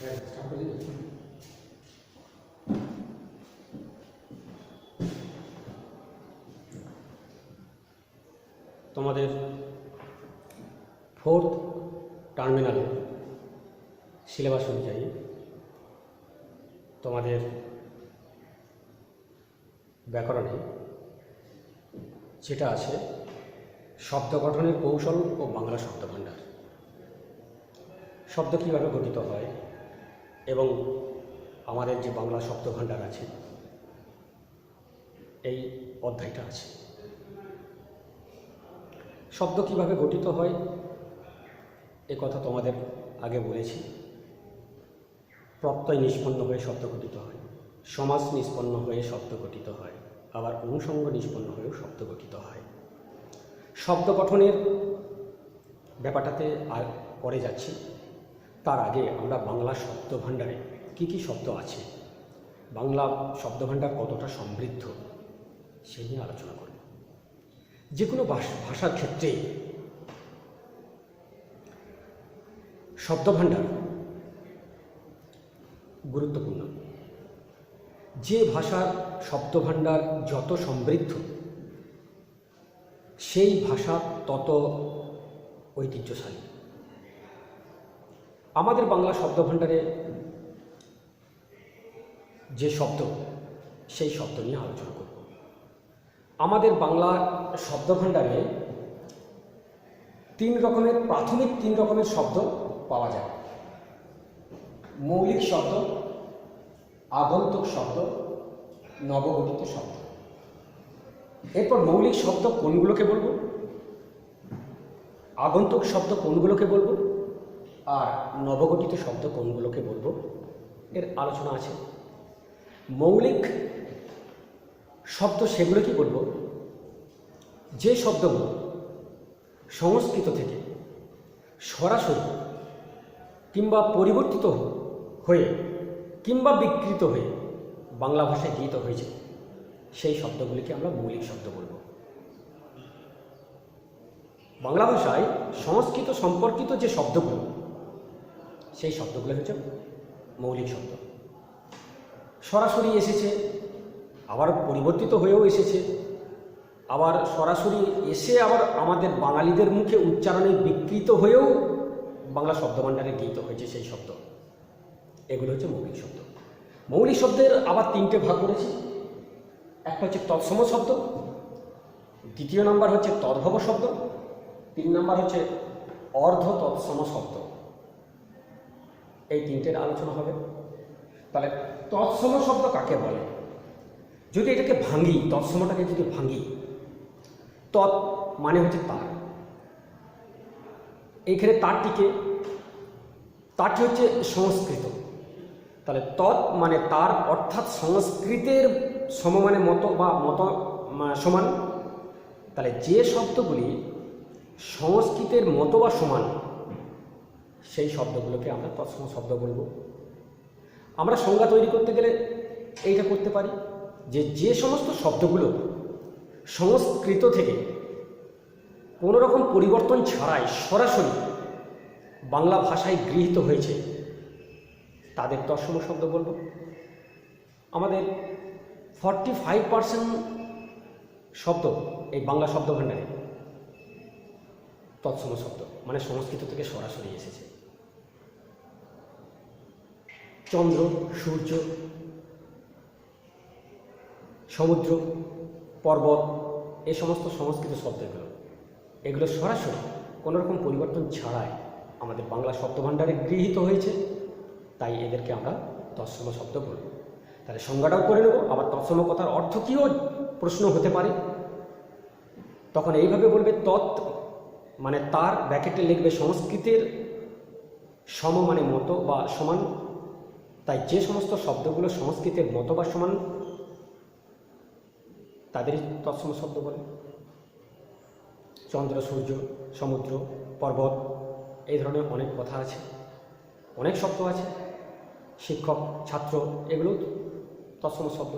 তোমাদের ফোর্থ টার্মিনালে সিলেবাস অনুযায়ী তোমাদের ব্যাকরণে যেটা আছে শব্দ গঠনের কৌশল ও বাংলা শব্দভাণ্ডার, শব্দ কীভাবে গঠিত হয় এবং আমাদের যে বাংলা শব্দভাণ্ডার আছে এই অধ্যায়টা আছে। শব্দ কীভাবে গঠিত হয় এ কথা তোমাদের আগে বলেছি। প্রত্যয় নিষ্পন্ন হয়ে শব্দ গঠিত হয়, সমাস নিষ্পন্ন হয়ে শব্দ গঠিত হয়, আবার অনুষঙ্গ নিষ্পন্ন হয়েও শব্দ গঠিত হয়। শব্দ গঠনের ব্যাপারটাতে আর পরে যাচ্ছি, তার আগে আমরা বাংলা শব্দভাণ্ডারে কী কী শব্দ আছে, বাংলা শব্দভাণ্ডার কতটা সমৃদ্ধ সে নিয়ে আলোচনা করব। যে কোনো ভাষার ক্ষেত্রে শব্দভাণ্ডার গুরুত্বপূর্ণ। যে ভাষার শব্দভাণ্ডার যত সমৃদ্ধ সেই ভাষা তত ঐতিহ্যশালী। আমাদের বাংলা শব্দভাণ্ডারে যে শব্দ সেই শব্দ নিয়ে আলোচনা করব। আমাদের বাংলা শব্দভাণ্ডারে প্রাথমিক তিন রকমের শব্দ পাওয়া যায়: মৌলিক শব্দ, আগন্তুক শব্দ, নবগঠিত শব্দ। এরপর মৌলিক শব্দ কোনগুলোকে বলবো, আগন্তুক শব্দ কোনগুলোকে বলবো, আর নবগঠিত শব্দ কোনগুলোকে বলবো এর আলোচনা আছে। মৌলিক শব্দ সেগুলো কি বলবো, যে শব্দগুলো সংস্কৃত থেকে সরাসরি কিংবা পরিবর্তিত হয়ে কিংবা বিকৃত হয়ে বাংলা ভাষায় গৃহীত হয়েছে সেই শব্দগুলিকে আমরা মৌলিক শব্দ বলবো। বাংলা ভাষায় সংস্কৃত সম্পর্কিত যে শব্দগুলো সেই শব্দগুলো হচ্ছে মৌলিক শব্দ। সরাসরি এসেছে, আবার পরিবর্তিত হয়েও এসেছে, আবার সরাসরি এসে আবার আমাদের বাঙালিদের মুখে উচ্চারণে বিকৃত হয়েও বাংলা শব্দভাণ্ডারে গৃহীত হয়েছে সেই শব্দ। এগুলো হচ্ছে মৌলিক শব্দ। মৌলিক শব্দের আবার তিনটে ভাগ করেছি। একটা হচ্ছে তৎসম শব্দ, দ্বিতীয় নাম্বার হচ্ছে তদ্ভব শব্দ, তিন নাম্বার হচ্ছে অর্ধ তৎসম শব্দ। এই তিনটের আলোচনা হবে। তাহলে তৎসম শব্দ কাকে বলে? যদি এটাকে ভাঙি, তৎসমটাকে যদি ভাঙি, তৎ মানে হচ্ছে তার, এইখানে তারটি হচ্ছে সংস্কৃত। তাহলে তৎ মানে তার, অর্থাৎ সংস্কৃতের সমমানে মতো বা সমান। তাহলে যে শব্দগুলি সংস্কৃতের মতো বা সমান সেই শব্দগুলোকে আমরা তৎসম শব্দ বলবো। আমরা সংজ্ঞা তৈরি করতে গেলে এইটা করতে পারি যে সমস্ত শব্দগুলো সংস্কৃত থেকে কোনো রকম পরিবর্তন ছাড়াই সরাসরি বাংলা ভাষায় গৃহীত হয়েছে তাদের তৎসম শব্দ বলবো। আমাদের 45% শব্দ এই বাংলা শব্দভাণ্ডারে তৎসম শব্দ, মানে সংস্কৃত থেকে সরাসরি এসেছে। চন্দ্র, সূর্য, সমুদ্র, পর্বত, এই সমস্ত সংস্কৃত শব্দ এগুলো সরাসরি কোনো রকম পরিবর্তন ছাড়াই আমাদের বাংলা শব্দভাণ্ডারে গৃহীত হয়েছে, তাই এদেরকে আমরা তৎসম শব্দ বলব। তাহলে সংজ্ঞাটাও করে নেব, আবার তৎসম কথার অর্থ কীও প্রশ্ন হতে পারে। তখন এইভাবে বলবে, তৎ মানে তার, ব্র্যাকেটে লিখবে সংস্কৃতের সম মানে মতো বা সমান। তাই যে সমস্ত শব্দগুলো সংস্কৃতের মতো বা সমান তাদেরই তৎসম শব্দ বলে। চন্দ্র, সূর্য, সমুদ্র, পর্বত, এই ধরনের অনেক কথা আছে, অনেক শব্দ আছে। শিক্ষক, ছাত্র, এগুলো তৎসম শব্দ।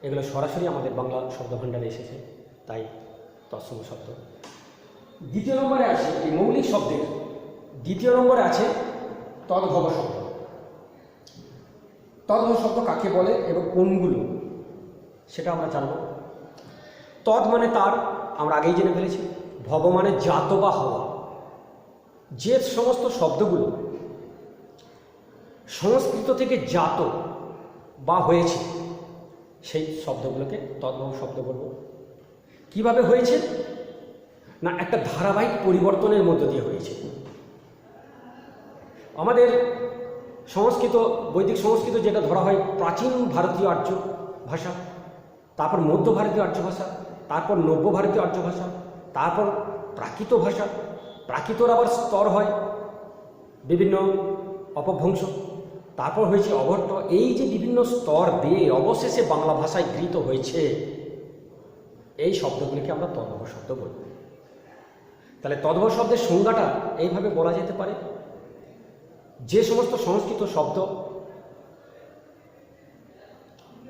এগুলো সরাসরি আমাদের বাংলা শব্দভাণ্ডারে এসেছে, তাই তৎসম শব্দ। দ্বিতীয় নম্বরে আছে এই মৌলিক শব্দের, দ্বিতীয় নম্বরে আছে তদ্ভব শব্দ। তদ্ভব শব্দ কাকে বলে এবং কোনগুলো সেটা আমরা জানব। তদ মানে তার, আমরা আগেই জেনে ফেলেছি। ভব মানে জাত বা হওয়া। যে সমস্ত শব্দগুলো সংস্কৃত থেকে জাত বা হয়েছে সেই শব্দগুলোকে তদ্ভব শব্দ বলব। কিভাবে হয়েছে? না, একটা ধারাবাহিক পরিবর্তনের মধ্য দিয়ে হয়েছে। আমাদের সংস্কৃত, বৈদিক সংস্কৃত যেটা ধরা হয় প্রাচীন ভারতীয় আর্য ভাষা, তারপর মধ্য ভারতীয় আর্য ভাষা, তারপর নব্য ভারতীয় আর্য ভাষা, তারপর প্রাকৃত ভাষা। প্রাকৃতর আবার স্তর হয় বিভিন্ন অপভ্রংশ, তারপর হয়েছে অভট্ট। এই যে বিভিন্ন স্তর দিয়ে অবশেষে বাংলা ভাষায় গৃহীত হয়েছে, এই শব্দগুলিকে আমরা তদ্ভব শব্দ বলব। তাহলে তদ্ভব শব্দের সংজ্ঞাটা এইভাবে বলা যেতে পারে, যে সমস্ত সংস্কৃত শব্দ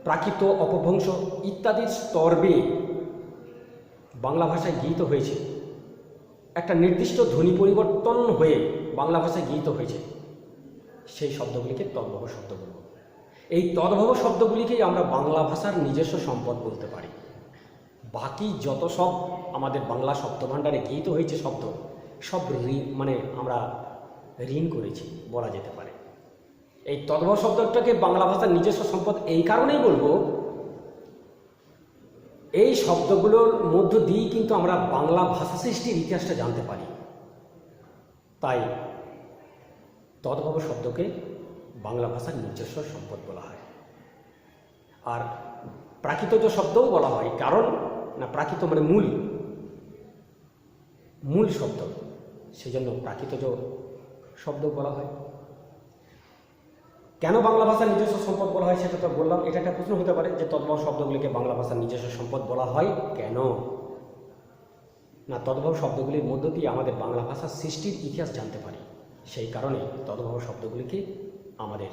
প্রাকৃত, অপভ্রংশ ইত্যাদির স্তর বেয়ে বাংলা ভাষায় গৃহীত হয়েছে, একটা নির্দিষ্ট ধ্বনি পরিবর্তন হয়ে বাংলা ভাষায় গৃহীত হয়েছে, সেই শব্দগুলিকে তদ্ভব শব্দ বলব। এই তদ্ভব শব্দগুলিকেই আমরা বাংলা ভাষার নিজস্ব সম্পদ বলতে পারি। বাকি যত সব আমাদের বাংলা শব্দভাণ্ডারে গৃহীত হয়েছে শব্দ, সব মানে আমরা ঋণ করেছি বলা যেতে পারে। এই তদ্ভব শব্দটাকে বাংলা ভাষার নিজস্ব সম্পদ এই কারণেই বলবো, এই শব্দগুলোর মধ্য দিয়েই কিন্তু আমরা বাংলা ভাষা সৃষ্টির ইতিহাসটা জানতে পারি। তাই তদ্ভব শব্দকে বাংলা ভাষার নিজস্ব সম্পদ বলা হয়। আর প্রাকৃতজ শব্দও বলা হয়, কারণ না প্রাকৃত মানে মূল শব্দ, সেই জন্য প্রাকৃতজ শব্দ বলা হয়। কেন বাংলা ভাষার নিজস্ব সম্পদ বলা হয় সেটা তো বললাম। এটা একটা প্রশ্ন হতে পারে যে তদ্ভব শব্দগুলিকে বাংলা ভাষার নিজস্ব সম্পদ বলা হয় কেন? না, তদ্ভব শব্দগুলির মধ্য দিয়ে আমাদের বাংলা ভাষার সৃষ্টির ইতিহাস জানতে পারি, সেই কারণে তদ্ভব শব্দগুলিকে আমাদের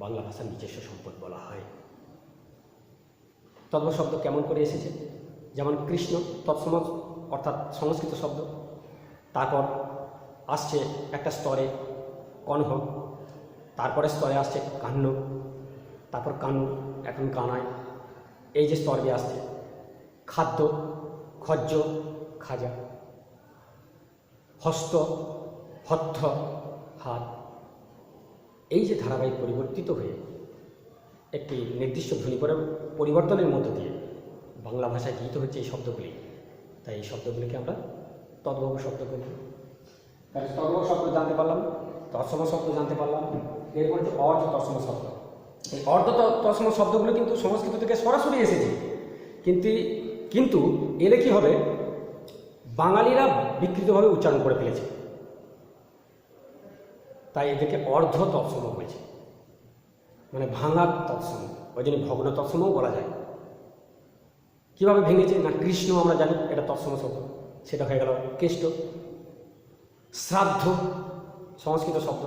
বাংলা ভাষার নিজস্ব সম্পদ বলা হয়। তদ্ভব শব্দ কেমন করে এসেছে? যেমন কৃষ্ণ তৎসম অর্থাৎ সংস্কৃত শব্দ, তারপর আসছে একটা স্তরে কণ্ঠ, তারপরে স্তরে আসছে কান্ন, তারপর কানু, এখন কানায়, এই যে স্তরে আসছে খাদ্য, খজ্জ, খাজা, হস্ত, হত্থ, হাত। এই যে ধারাবাহিক পরিবর্তিত হয়ে একটি নির্দিষ্ট ধ্বনি পরিবর্তনের মধ্য দিয়ে বাংলা ভাষায় গৃহীত হচ্ছে এই শব্দগুলি, তাই এই শব্দগুলিকে আমরা তদ্ভব শব্দ বলি। তাহলে তদ্ভব শব্দ জানতে পারলাম, তৎসম শব্দ জানতে পারলাম, এরপর হচ্ছে অর্ধ তৎসম শব্দ। এই অর্ধ তৎসম শব্দগুলো কিন্তু সংস্কৃত থেকে সরাসরি এসেছে, কিন্তু এলে কি হবে, বাঙালিরা বিকৃতভাবে উচ্চারণ করে ফেলেছে, তাই এদেরকে অর্ধ তৎসম হয়েছে, মানে ভাঙা তৎসম। ওই জন্য ভগ্ন তৎসমও বলা যায়। কীভাবে ভেঙেছে? না, কৃষ্ণ আমরা জানি এটা তৎসম শব্দ, সেটা হয়ে গেল কেষ্ট। শ্রাদ্ধ সংস্কৃত শব্দ,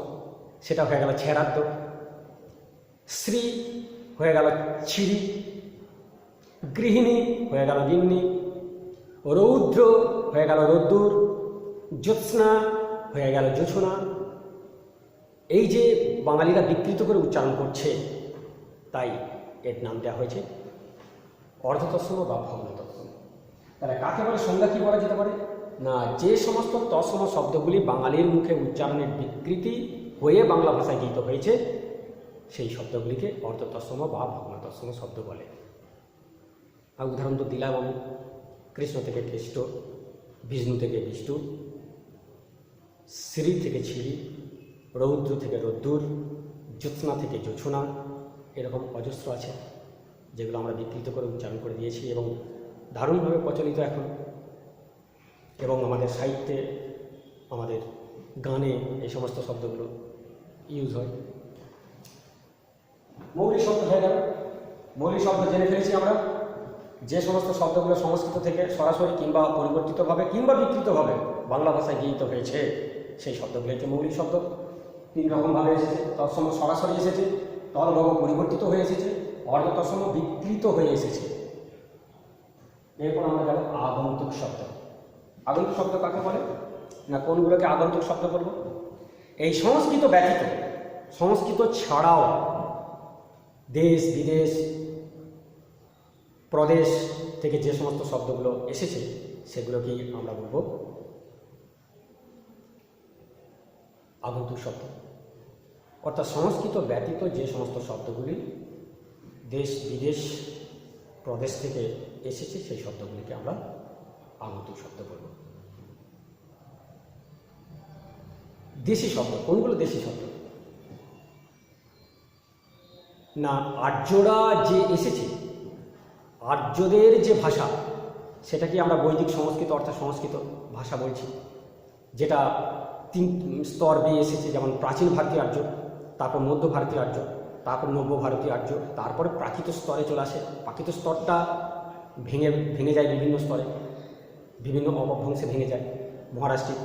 সেটা হয়ে গেল ছেরাদ্দ। শ্রী হয়ে গেল ছিরি, গৃহিণী হয়ে গেল গিন্নি, রৌদ্র হয়ে গেল রোদ্দুর, জ্যোৎস্না হয়ে গেল জোছনা। এই যে বাঙালিরা বিকৃত করে উচ্চারণ করছে, তাই এর নাম দেওয়া হয়েছে অর্ধতৎসম বা ভগ্ন তৎসম। তাহলে কাকে বলে, সংজ্ঞা কী বলা যেতে পারে? না, যে সমস্ত তৎসম শব্দগুলি বাঙালির মুখে উচ্চারণের বিকৃতি হয়ে বাংলা ভাষায় গৃহীত হয়েছে, সেই শব্দগুলিকে অর্ধতৎসম বা ভগ্ন তৎসম শব্দ বলে। আর উদাহরণ তো দিলাম আমি, কৃষ্ণ থেকে কৃষ্ট, বিষ্ণু থেকে বিষ্ণু, শ্রী থেকে ছিরি, রৌদ্র থেকে রোদ্দুর, জ্যোৎস্না থেকে জোছনা। এরকম অজস্র আছে যেগুলো আমরা বিকৃত করে উচ্চারণ করে দিয়েছি এবং দারুণভাবে প্রচলিত এখন, এবং আমাদের সাহিত্যে, আমাদের গানে এই সমস্ত শব্দগুলো ইউজ হয়। মৌলিক শব্দ হয়ে গেল। মৌলিক শব্দ জেনে ফেলেছি আমরা, যে সমস্ত শব্দগুলো সংস্কৃত থেকে সরাসরি কিংবা পরিবর্তিতভাবে কিংবা বিকৃতভাবে বাংলা ভাষায় গৃহীত হয়েছে, সেই শব্দগুলো হচ্ছে মৌলিক শব্দ। তিন রকমভাবে এসেছে, তৎসম সরাসরি এসেছে, তদ্ভব পরিবর্তিত হয়ে এসেছে, অর্ধতৎসম বিকৃত হয়ে এসেছে। এরপর আমরা যাব আগন্তুক শব্দ। আগন্তুক শব্দ কাকে বলে? না, কোনগুলোকে আগন্তুক শব্দ বলবো? এই সংস্কৃত ব্যতীত, সংস্কৃত ছাড়াও দেশ বিদেশ প্রদেশ থেকে যে সমস্ত শব্দগুলো এসেছে সেগুলোকেই আমরা বলবো আগন্তুক শব্দ। অর্থাৎ সংস্কৃত ব্যতীত যে সমস্ত শব্দগুলি দেশ বিদেশ প্রদেশ থেকে এসেছে সেই শব্দগুলিকে আমরা আগন্তুক শব্দ বলব। দেশি শব্দ কোনগুলো? দেশি শব্দ না, আর্যরা যে এসেছে, আর্যদের যে ভাষা সেটাকে আমরা বৈদিক সংস্কৃত অর্থাৎ সংস্কৃত ভাষা বলছি, যেটা 3 স্তর বেয়ে এসেছে, যেমন প্রাচীন ভারতীয় আর্য, তারপর মধ্য ভারতীয় আর্য, তারপর নব্য ভারতীয় আর্য, তারপরে প্রাকৃত স্তরে চলে আসে। প্রাকৃত স্তরটা ভেঙে যায় বিভিন্ন স্তরে, বিভিন্ন অপভ্রংশে ভেঙে যায়। মহারাষ্ট্রে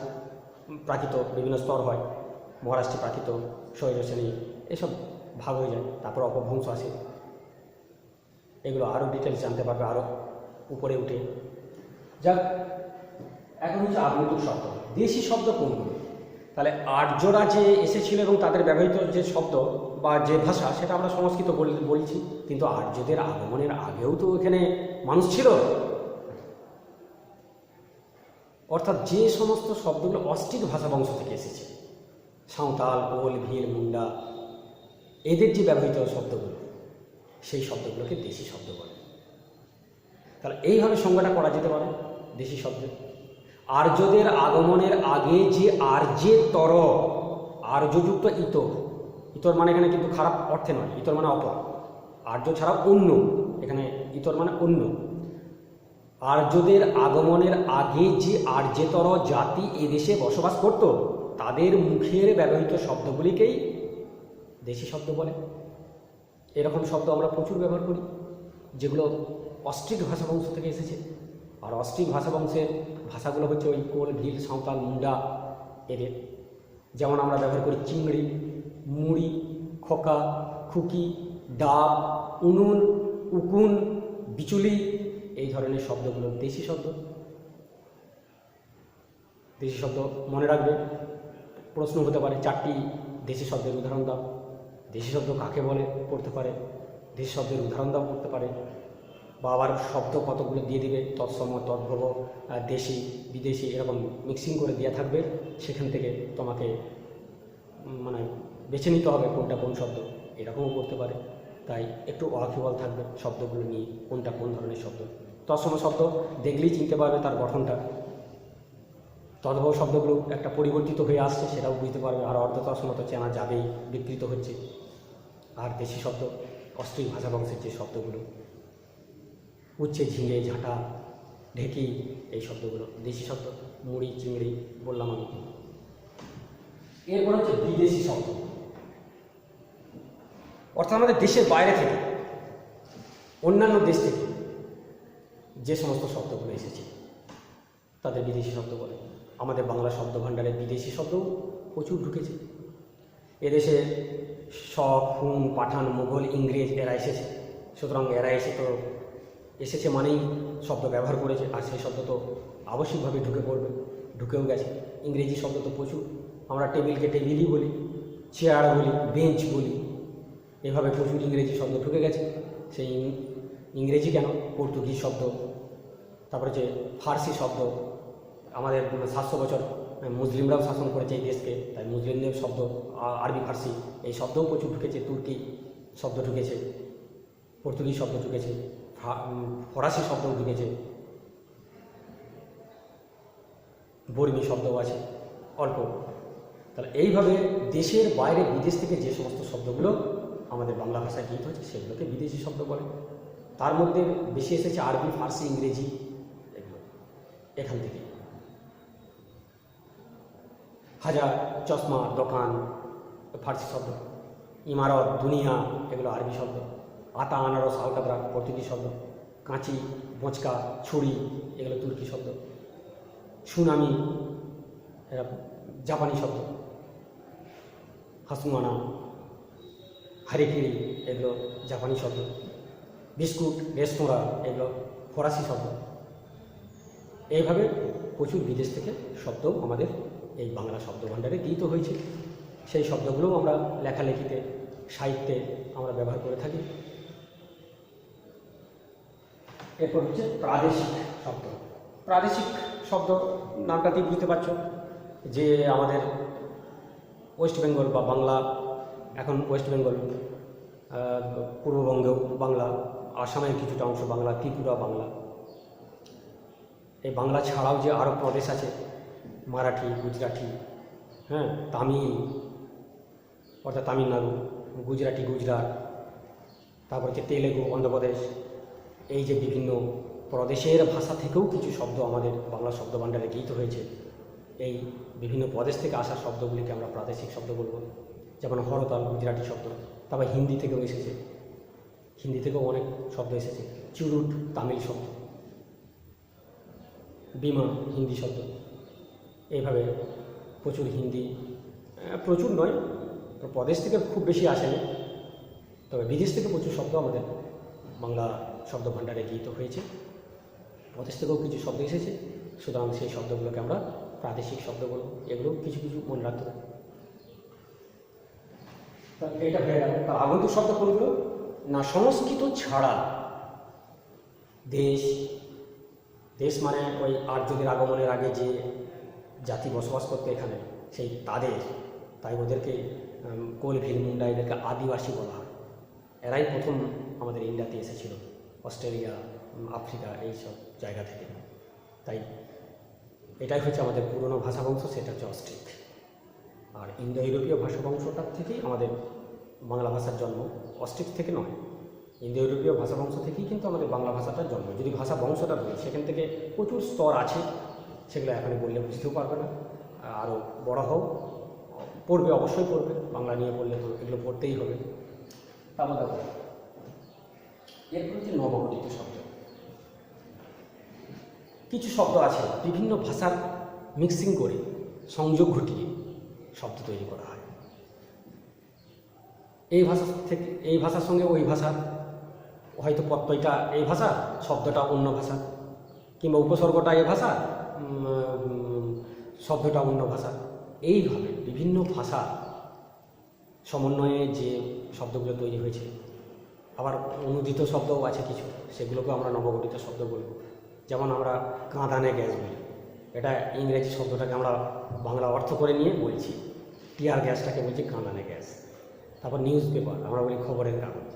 প্রাকৃত বিভিন্ন স্তর হয়, মহারাষ্ট্রে প্রাকৃত, শৈলশ্রেণী, এসব ভাগ হয়ে যায়, তারপর অপভ্রংশ আসে। এগুলো আরও ডিটেলস জানতে পারবে আরও উপরে উঠে। যাক, এখন হচ্ছে আগন্তুক শব্দ। দেশি শব্দ কোনগুলো? তাহলে আর্যরা যে এসেছিল এবং তাদের ব্যবহৃত যে শব্দ বা যে ভাষা সেটা আমরা সংস্কৃত বলছি, কিন্তু আর্যদের আগমনের আগেও তো এখানে মানুষ ছিল। অর্থাৎ যে সমস্ত শব্দগুলো অস্ট্রিক ভাষা বংশ থেকে এসেছে, সাঁওতাল, কোল, ভিল, মুন্ডা, এদের যে ব্যবহৃত শব্দগুলো, সেই শব্দগুলোকে দেশি শব্দ বলে। তাহলে এইভাবে সংজ্ঞাটা করা যেতে পারে দেশি শব্দের। আর্যদের আগমনের আগে যে আর্যেতর, আর্যযুক্ত ইতর, ইতর মানে এখানে কিন্তু খারাপ অর্থে নয়, ইতর মানে অপর, আর্য ছাড়া অন্য, এখানে ইতর মানে অন্য। আর্যদের আগমনের আগে যে আর্যেতর জাতি এদেশে বসবাস করত, তাদের মুখের ব্যবহৃত শব্দগুলিকেই দেশি শব্দ বলে। এরকম শব্দ আমরা প্রচুর ব্যবহার করি, যেগুলো অস্ট্রিক ভাষাবংশ থেকে এসেছে। আর অস্ট্রিক ভাষাবংশের ভাষাগুলো হচ্ছে ওই কোল, ভিল, সাঁওতাল, মুন্ডা এদের। যেমন আমরা ব্যবহার করি চিংড়ি, মুড়ি, খোকা, খুকি, ডাব, উনুন, উকুন, বিচুলি, এই ধরনের শব্দগুলো দেশি শব্দ। দেশি শব্দ মনে রাখবে, প্রশ্ন হতে পারে 4টি দেশি শব্দের উদাহরণ দাও। দেশি শব্দ কাকে বলে পড়তে পারে, দেশি শব্দের উদাহরণ দাও পড়তে পারে, বা আবার শব্দ কতগুলো দিয়ে দিবে, তৎসম, তদ্ভব, দেশি, বিদেশি, এরকম মিক্সিং করে দেওয়া থাকবে। সেখান থেকে তোমাকে মানে বেছে নিতে হবে কোনটা কোন শব্দ, এরকমও করতে পারে। তাই একটু ওয়াকিবল থাকবে শব্দগুলো নিয়ে, কোনটা কোন ধরনের শব্দ। তৎসম শব্দ দেখলেই চিনতে পারবে তার গঠনটা। তদ্ভব শব্দগুলো একটা পরিবর্তিত হয়ে আসছে, সেটাও বুঝতে পারবে। আর অর্ধ তৎসম তো চেনা যাবেই, বিকৃত হচ্ছে। আর দেশি শব্দ অস্ট্রিক ভাষাবংশের যে শব্দগুলো, উচ্ছে, ঝিঙে, ঝাঁটা, ঢেকি, এই শব্দগুলো দেশি শব্দ। মুড়ি, চিংড়ি বললাম আমি। এরপর হচ্ছে বিদেশি শব্দ, অর্থাৎ আমাদের দেশের বাইরে থেকে, অন্যান্য দেশ থেকে যে সমস্ত শব্দগুলো এসেছে তাদের বিদেশি শব্দ বলে। আমাদের বাংলা শব্দ ভাণ্ডারে বিদেশি শব্দও প্রচুর ঢুকেছে। এদেশে শক, হুন, পাঠান, মুঘল, ইংরেজ এরা এসেছে। সুতরাং এরা এসেছে মানেই শব্দ ব্যবহার করেছে, আর সেই শব্দ তো আবশ্যিকভাবে ঢুকে পড়বে, ঢুকেও গেছে। ইংরেজি শব্দ তো প্রচুর, আমরা টেবিলকে টেবিলই বলি, চেয়ার বলি, বেঞ্চ বলি, এভাবে প্রচুর ইংরেজি শব্দ ঢুকে গেছে। সেই ইংরেজি কেন, পর্তুগিজ শব্দ, তারপরে যে ফার্সি শব্দ, আমাদের 700 বছর মুসলিমরাও শাসন করেছে এই দেশকে, তাই মুসলিমদের শব্দ, আরবি, ফার্সি, এই শব্দও প্রচুর ঢুকেছে। তুর্কি শব্দ ঢুকেছে, পর্তুগিজ শব্দ ঢুকেছে, ফরাসি শব্দও ঢুকেছে, বর্মী শব্দও আছে অল্প। তাহলে এইভাবে দেশের বাইরে, বিদেশ থেকে যে সমস্ত শব্দগুলো আমাদের বাংলা ভাষায় গীত হচ্ছে সেগুলোকে বিদেশি শব্দ বলে। তার মধ্যে বেশি এসেছে আরবি, ফার্সি, ইংরেজি, এগুলো এখান থেকে। হাজার, চশমা, দোকান ফার্সি শব্দ, ইমারত, দুনিয়া এগুলো আরবি শব্দ, আতা, আনারস, আলকাতরা পর্তুগিজ শব্দ, কাঁচি, বোঁচকা, ছুরি এগুলো তুর্কি শব্দ, সুনামি এরা জাপানি শব্দ, হাসুমানা, হারিকিরি এগুলো জাপানি শব্দ, বিস্কুট, রেস্তোরাঁ এগুলো ফরাসি শব্দ। এইভাবে প্রচুর বিদেশ থেকে শব্দ আমাদের এই বাংলা শব্দ ভাণ্ডারে গৃহীত হয়েছে। সেই শব্দগুলোও আমরা লেখালেখিতে, সাহিত্যে আমরা ব্যবহার করে থাকি। এরপর হচ্ছে প্রাদেশিক শব্দ। প্রাদেশিক শব্দ নামটাতেই বুঝতে পারছ যে আমাদের ওয়েস্ট বেঙ্গল বা বাংলা, এখন ওয়েস্ট বেঙ্গল, পূর্ববঙ্গেও বাংলা, আসামের কিছুটা অংশ বাংলা, ত্রিপুরা বাংলা। এই বাংলা ছাড়াও যে আরও প্রদেশ আছে, মারাঠি, গুজরাটি, তামিল অর্থাৎ তামিলনাড়ু, গুজরাটি গুজরাট, তারপর হচ্ছে তেলেগু অন্ধ্রপ্রদেশ, এই যে বিভিন্ন প্রদেশের ভাষা থেকেও কিছু শব্দ আমাদের বাংলা শব্দভাণ্ডারে গৃহীত হয়েছে। এই বিভিন্ন প্রদেশ থেকে আসা শব্দগুলিকে আমরা প্রাদেশিক শব্দ বলব। যেমন হরতাল গুজরাটি শব্দ, তারপর হিন্দি থেকেও এসেছে, হিন্দি থেকেও অনেক শব্দ এসেছে। চুরুট তামিল শব্দ, বিমা হিন্দি শব্দ। এইভাবে প্রচুর হিন্দি, প্রচুর নয়, প্রদেশ থেকে খুব বেশি আসেনি, তবে বিদেশ থেকে প্রচুর শব্দ আমাদের বাংলা শব্দভাণ্ডারে গৃহীত হয়েছে। প্রদেশ থেকেও কিছু শব্দ এসেছে, সুতরাং সেই শব্দগুলোকে আমরা প্রাদেশিক শব্দ বলব। এগুলো কিছু কিছু মনে রাখতে হবে। এইটা হয়ে গেল। তার আগন্তুক শব্দ কোনগুলো না, সংস্কৃত ছাড়া দেশ, দেশ মানে ওই আর্যদের আগমনের আগে যে জাতি বসবাস করতো এখানে, সেই তাদের, তাই ওদেরকে কোলভিল, মুন্ডা, এদেরকে আদিবাসী বলা হয়। এরাই প্রথম আমাদের ইন্ডিয়াতে এসেছিল, অস্ট্রেলিয়া, আফ্রিকা, এইসব জায়গা থেকে। তাই এটাই হচ্ছে আমাদের পুরনো ভাষাবংশ, সেটা হচ্ছে অস্ট্রিক। আর ইন্দো ইউরোপীয় ভাষাবংশটার থেকেই আমাদের বাংলা ভাষার জন্ম, অস্ট্রিক থেকে নয়। ইন্দো ইউরোপীয় ভাষাবংশ থেকেই কিন্তু আমাদের বাংলা ভাষাটার জন্ম। যদি ভাষা বংশটা বলি, সেখান থেকে প্রচুর স্তর আছে, সেগুলো এখানে বললে বুঝতেও পারবে না। আরও বড় হও, পড়বে, অবশ্যই পড়বে, বাংলা নিয়ে পড়লে তো এগুলো পড়তেই হবে। তারপর দেখো এরপর হচ্ছে নবগঠিত শব্দ। কিছু শব্দ আছে বিভিন্ন ভাষার মিক্সিং করে, সংযোগ ঘটিয়ে শব্দ তৈরি করা হয়। এই ভাষা থেকে এই ভাষার সঙ্গে ওই ভাষার হয়তো প্রত্যয়টা এই ভাষা, শব্দটা অন্য ভাষা, কিংবা উপসর্গটা এই ভাষা, শব্দটা অন্য ভাষা। এইভাবে বিভিন্ন ভাষা সমন্বয়ে যে শব্দগুলো তৈরি হয়েছে। আবার অনুদিত শব্দও আছে কিছু, সেগুলোকেও আমরা নবগঠিত শব্দ বলব। যেমন আমরা কাঁদানে গ্যাস বলি, এটা ইংরেজি শব্দটাকে আমরা বাংলা অর্থ করে নিয়ে বলছি। টিয়ার গ্যাসটাকে বলছি কাঁদানে গ্যাস। তারপর নিউজ পেপার, আমরা বলি খবরের কাগজ।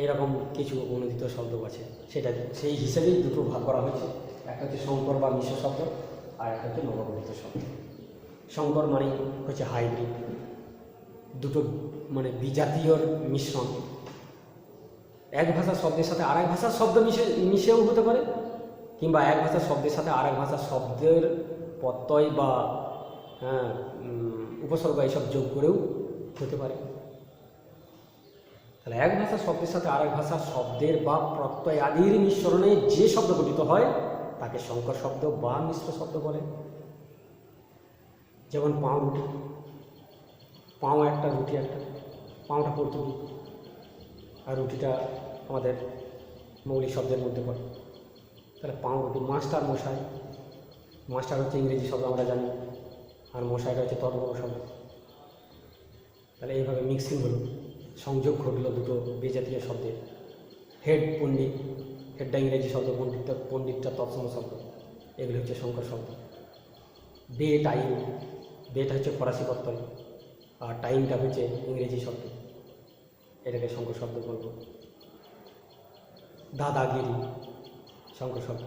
এরকম কিছু অনুদিত শব্দ আছে, সেটা সেই হিসেবেই দুটো ভাগ করা হয়েছে। একটা হচ্ছে সংকর বা মিশ্র শব্দ, আর একটা হচ্ছে নবগঠিত শব্দ। সংকর মানে হচ্ছে হাইব্রিড, দুটো মানে বিজাতীয়র মিশ্রণ। এক ভাষার শব্দের সাথে আরেক ভাষার শব্দ মিশেও হতে পারে, কিংবা এক ভাষার শব্দের সাথে আরেক ভাষার শব্দের প্রত্যয় বা উপসর্গ এইসব যোগ করেও হতে পারে। তাহলে এক ভাষার শব্দের সাথে আরেক ভাষার শব্দের বা প্রত্যয় আদির মিশ্রণে যে শব্দ গঠিত হয় তাকে সংকর শব্দ বা মিশ্র শব্দ বলে। যেমন পাউরুটি, পাও একটা, রুটি একটা। পাওটা পর্তুগিজ, আর রুটিটা আমাদের মৌলিক শব্দের মধ্যে পড়ে। তাহলে পাউরুটি। মাস্টার, মশাই, মাস্টার হচ্ছে ইংরেজি শব্দ আমরা জানি, আর মশাইটা হচ্ছে তর্ক শব্দ। তাহলে এইভাবে মিক্সিং হলো, সংযোগ ঘটলো দুটো বিজাতীয় শব্দের। হেড, পণ্ডিত, হেডটা ইংরেজি শব্দ, পণ্ডিতটা তৎসম শব্দ। এগুলি হচ্ছে সংকর শব্দ। বে টাইম, বেটা হচ্ছে ফরাসি প্রত্যয়, আর টাইমটা হচ্ছে ইংরেজি শব্দ, এটাকে সংকর শব্দ বলব। দাদাগিরি সংকর শব্দ।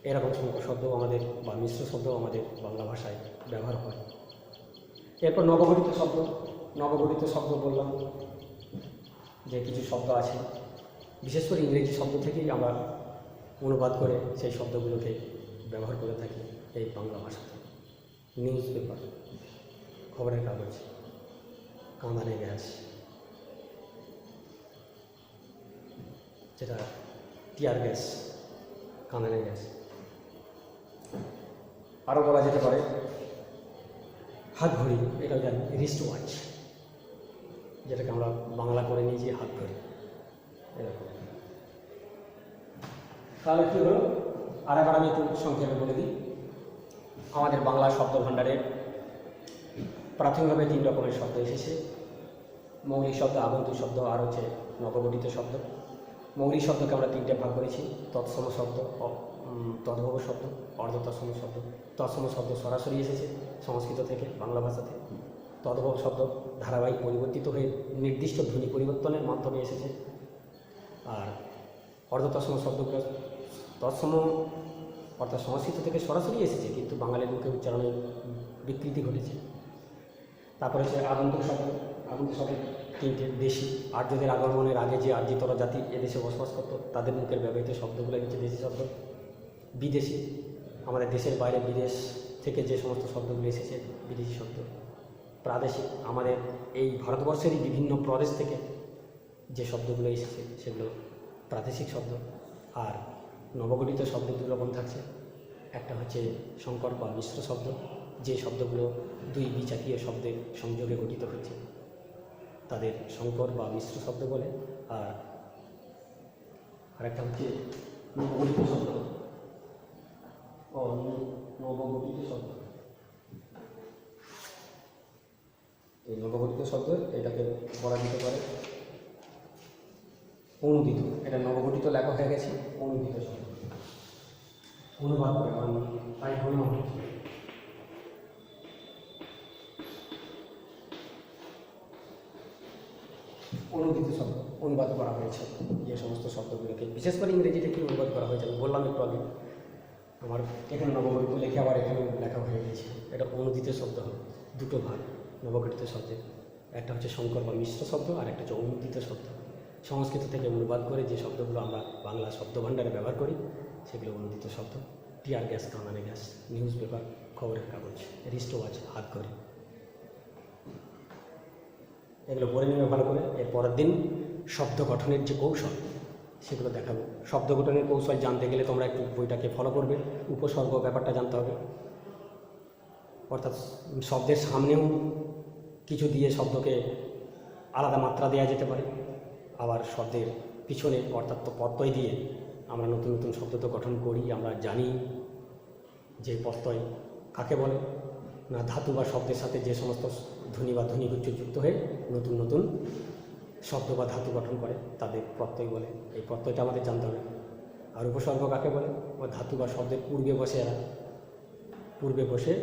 এরকম সংকর শব্দ আমাদের বা মিশ্র শব্দ আমাদের বাংলা ভাষায় ব্যবহার হয়। এরপর নবগঠিত শব্দ। নবগঠিত শব্দ বললাম যে কিছু শব্দ আছে, বিশেষ করে ইংরেজি শব্দ থেকেই আমরা অনুবাদ করে সেই শব্দগুলোকে ব্যবহার করে থাকি এই বাংলা ভাষাতে। নিউজ পেপার, খবরের কাগজ, কাঁদানে গ্যাস, যেটা টিয়ার গ্যাস, কাঁদানে গ্যাস। আরও বলা যেতে পারে হাত ঘড়ি, এটাও জানি, রিস্ট ওয়াচ, যেটাকে আমরা বাংলা করে নিয়েছি হাত ঘড়ি। এরকম। তাহলে কী হলো, আর একবার আমি একটু সংক্ষেপে বলে দিই। আমাদের বাংলা শব্দ ভাণ্ডারের প্রাথমিকভাবে 3 রকমের শব্দ এসেছে। মৌলিক শব্দ, আগন্তুক শব্দ আর হচ্ছে নবগঠিত শব্দ। মৌলিক শব্দকে আমরা 3টে ভাগ করেছি: তৎসম শব্দ, তদ্ভব শব্দ, অর্ধতৎসম শব্দ। তৎসম শব্দ সরাসরি এসেছে সংস্কৃত থেকে, বাংলা ভাষাতে। তদ্ভব শব্দ ধারাবাহিক পরিবর্তিত হয়ে নির্দিষ্ট ধ্বনি পরিবর্তনের মাধ্যমে এসেছে। আর অর্ধতৎসম শব্দগুলো তৎসম অর্থাৎ সংস্কৃত থেকে সরাসরি এসেছে, কিন্তু বাঙালির মুখে উচ্চারণে বিকৃতি ঘটেছে। তারপরে হচ্ছে আগন্তুক শব্দ। আগন্তুক শব্দ 3টে: দেশি, আর্যদের আগমনের আগে যে আর্যিতর জাতি এদেশে বসবাস করত তাদের মুখের ব্যবহৃত শব্দগুলো হচ্ছে দেশি শব্দ। বিদেশি, আমাদের দেশের বাইরে বিদেশ থেকে যে সমস্ত শব্দগুলো এসেছে বিদেশি শব্দ। প্রাদেশিক, আমাদের এই ভারতবর্ষেরই বিভিন্ন প্রদেশ থেকে যে শব্দগুলো এসেছে সেগুলো প্রাদেশিক শব্দ। আর নবগঠিত শব্দ 2 রকম থাকছে। একটা হচ্ছে সংকর বা মিশ্র শব্দ, যে শব্দগুলো 2 বিজাতীয় শব্দের সংযোগে গঠিত হচ্ছে তাদের সংকর বা মিশ্র শব্দ বলে। আর একটা হচ্ছে নবগঠিত শব্দ ও নবগঠিত শব্দ। এই নবগঠিত শব্দ এটাকে বলা যেতে পারে অনুদিত। এটা নবগঠিত লেখা হয়ে গেছে অনুদিত শব্দ, অনুবাদ করে, কারণ তাই অনুবাদ হচ্ছে। অনুদিত শব্দ অনুবাদ করা হয়েছে যে সমস্ত শব্দগুলোকে, বিশেষ করে ইংরেজিতে কি অনুবাদ করা হয়েছে আমি বললাম একটু আগে। আমার এখানে নবগঠিত লেখে আবার এখানে লেখা হয়ে গেছে। এটা অনুদিত শব্দ হবে, 2টো ভাগ নবগঠিত শব্দের। একটা হচ্ছে সংকর বা মিশ্র শব্দ, আর একটা হচ্ছে অনুদিত শব্দ। সংস্কৃত থেকে অনুবাদ করে যে শব্দগুলো আমরা বাংলা শব্দভাণ্ডারে ব্যবহার করি সেগুলো অনুদিত শব্দ। টিয়ার গ্যাস, কামানে গ্যাস, নিউজ পেপার, খবরের কাগজ, রিস্টওয়াচ, হাত ঘড়ি, এগুলো পড়ে নেবে ভালো করে। এর পরের দিন শব্দ গঠনের যে কৌশল সেগুলো দেখাবো। শব্দ গঠনের কৌশল জানতে গেলে তোমরা একটু বইটাকে ফলো করবে। উপসর্গ ব্যাপারটা জানতে হবে, অর্থাৎ শব্দের সামনেও কিছু দিয়ে শব্দকে আলাদা মাত্রা দেওয়া যেতে পারে, আবার শব্দের পিছনে অর্থাৎ প্রত্যয় দিয়ে আমরা নতুন নতুন শব্দ তো গঠন করি। আমরা জানি যে প্রত্যয় কাকে বলে, না ধাতু বা শব্দের সাথে যে সমস্ত ধ্বনি বা ধ্বনিগুচ্ছ যুক্ত হয়ে নতুন নতুন শব্দ বা ধাতু গঠন করে তাদের প্রত্যয় বলে। এই প্রত্যয়টা আমাদের জানতে হবে। আর উপসর্গ কাকে বলে, ও ধাতু বা শব্দের পূর্বে বসে, এরা পূর্বে বসে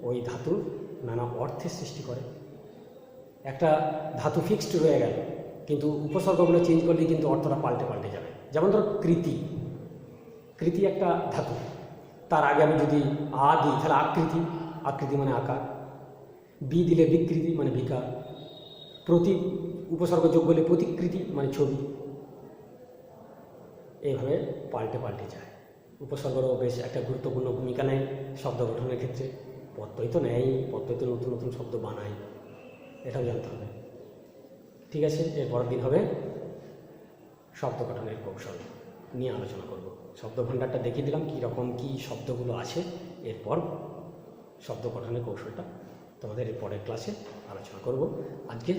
ওই ধাতুর নানা অর্থের সৃষ্টি করে। একটা ধাতু ফিক্সড রয়ে গেল, কিন্তু উপসর্গগুলো চেঞ্জ করলে কিন্তু অর্থটা পাল্টে যাবে। যেমন ধরো কৃতি, কৃতি একটা ধাতু, তার আগে আমি যদি আ দিই তাহলে আকৃতি, আকৃতি মানে আকার। বি দিলে বিকৃতি মানে বিকার। প্রতি উপসর্গ যোগ করলে প্রতিকৃতি মানে ছবি। এইভাবে পাল্টে যায়। উপসর্গেরও বেশ একটা গুরুত্বপূর্ণ ভূমিকা নেয় শব্দ গঠনের ক্ষেত্রে। প্রত্যয় তো নেয়, প্রত্যয় তো নতুন নতুন শব্দ বানায়, এটাও জানতে হবে। ঠিক আছে, এর পরের দিন হবে শব্দ গঠনের কৌশল নিয়ে আলোচনা করব। শব্দ ভাণ্ডারটা দেখিয়ে দিলাম কী রকম কী শব্দগুলো আছে। এরপর শব্দ গঠনের কৌশলটা তোমাদের এর পরের ক্লাসে আলোচনা করব। আজকে